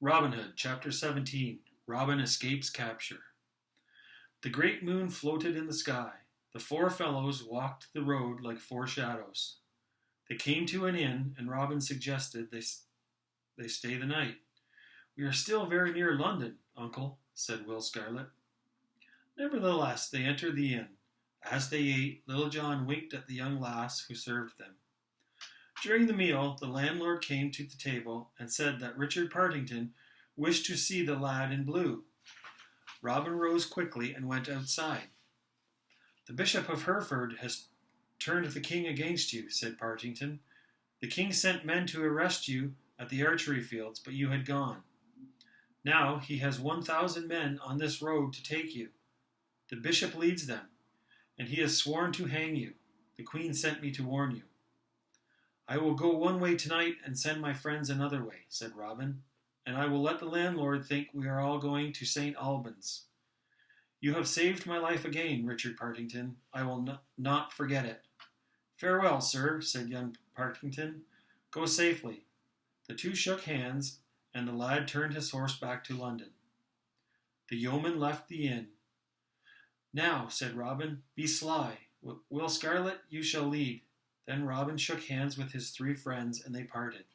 Robin Hood, Chapter 17. Robin escapes capture. The great moon floated in the sky. The four fellows walked the road like four shadows. They came to an inn, and Robin suggested they stay the night. "We are still very near London, uncle," said Will Scarlet. Nevertheless, they entered the inn. As they ate, Little John winked at the young lass who served them. During the meal, the landlord came to the table and said that Richard Partington wished to see the lad in blue. Robin rose quickly and went outside. "The Bishop of Hereford has turned the king against you," said Partington. "The king sent men to arrest you at the archery fields, but you had gone. Now he has 1,000 men on this road to take you. The bishop leads them, and he has sworn to hang you. The queen sent me to warn you." "I will go one way tonight and send my friends another way," said Robin, "and I will let the landlord think we are all going to St. Albans. You have saved my life again, Richard Partington. I will not forget it." "Farewell, sir," said young Partington. "Go safely." The two shook hands, and the lad turned his horse back to London. The yeoman left the inn. "Now," said Robin, "be sly. Will Scarlet, you shall lead." Then Robin shook hands with his three friends, and they parted.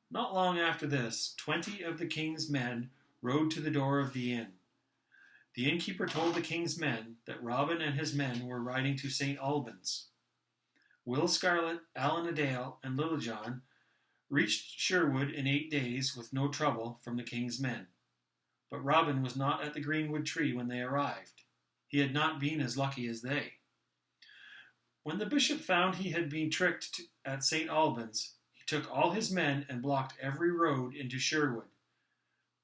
Not long after this, 20 of the king's men rode to the door of the inn. The innkeeper told the king's men that Robin and his men were riding to St. Albans. Will Scarlet, Allan a Dale, and Little John reached Sherwood in 8 days with no trouble from the king's men. But Robin was not at the greenwood tree when they arrived. He had not been as lucky as they. When the bishop found he had been tricked at St. Albans, he took all his men and blocked every road into Sherwood.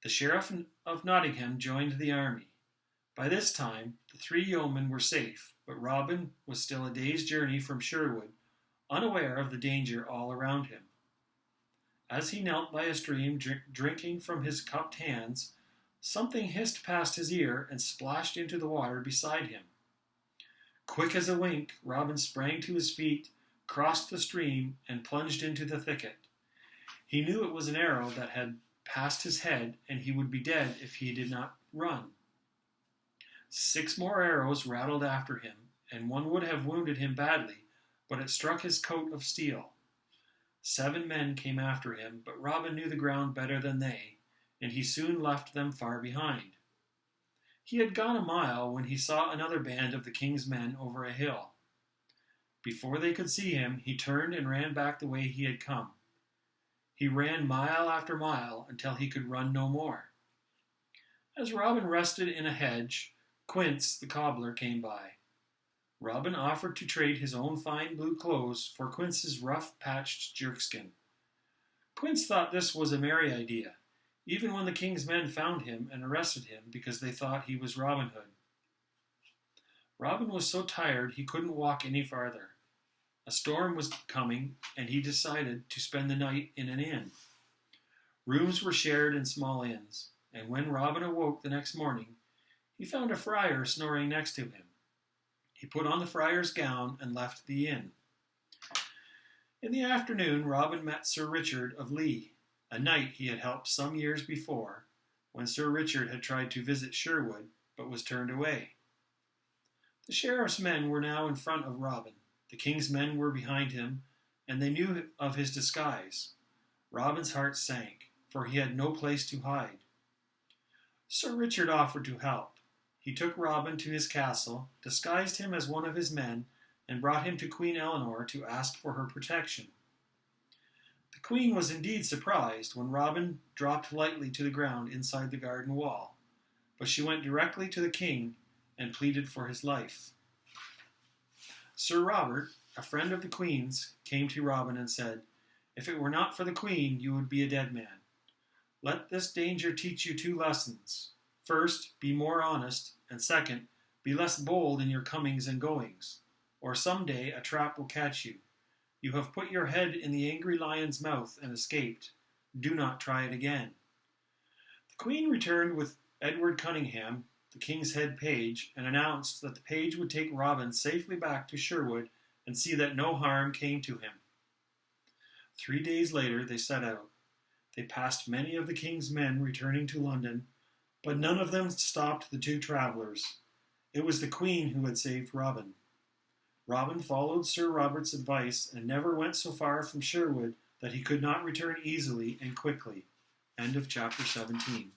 The sheriff of Nottingham joined the army. By this time, the three yeomen were safe, but Robin was still a day's journey from Sherwood, unaware of the danger all around him. As he knelt by a stream, drinking from his cupped hands, something hissed past his ear and splashed into the water beside him. Quick as a wink, Robin sprang to his feet, crossed the stream, and plunged into the thicket. He knew it was an arrow that had passed his head, and he would be dead if he did not run. 6 more arrows rattled after him, and one would have wounded him badly, but it struck his coat of steel. 7 men came after him, but Robin knew the ground better than they, and he soon left them far behind. He had gone a mile when he saw another band of the king's men over a hill. Before they could see him, he turned and ran back the way he had come. He ran mile after mile until he could run no more. As Robin rested in a hedge, Quince the cobbler came by. Robin offered to trade his own fine blue clothes for Quince's rough patched jerkskin. Quince thought this was a merry idea, even when the king's men found him and arrested him because they thought he was Robin Hood. Robin was so tired he couldn't walk any farther. A storm was coming, and he decided to spend the night in an inn. Rooms were shared in small inns, and when Robin awoke the next morning, he found a friar snoring next to him. He put on the friar's gown and left the inn. In the afternoon, Robin met Sir Richard of Lee, a knight he had helped some years before, when Sir Richard had tried to visit Sherwood, but was turned away. The sheriff's men were now in front of Robin. The king's men were behind him, and they knew of his disguise. Robin's heart sank, for he had no place to hide. Sir Richard offered to help. He took Robin to his castle, disguised him as one of his men, and brought him to Queen Eleanor to ask for her protection. The queen was indeed surprised when Robin dropped lightly to the ground inside the garden wall, but she went directly to the king and pleaded for his life. Sir Robert, a friend of the queen's, came to Robin and said, "If it were not for the queen, you would be a dead man. Let this danger teach you 2 lessons. First, be more honest, and second, be less bold in your comings and goings, or some day a trap will catch you. You have put your head in the angry lion's mouth and escaped. Do not try it again." The queen returned with Edward Cunningham, the king's head page, and announced that the page would take Robin safely back to Sherwood and see that no harm came to him. 3 days later they set out. They passed many of the king's men returning to London, but none of them stopped the two travellers. It was the Queen who had saved Robin. Robin followed Sir Robert's advice and never went so far from Sherwood that he could not return easily and quickly. End of chapter 17.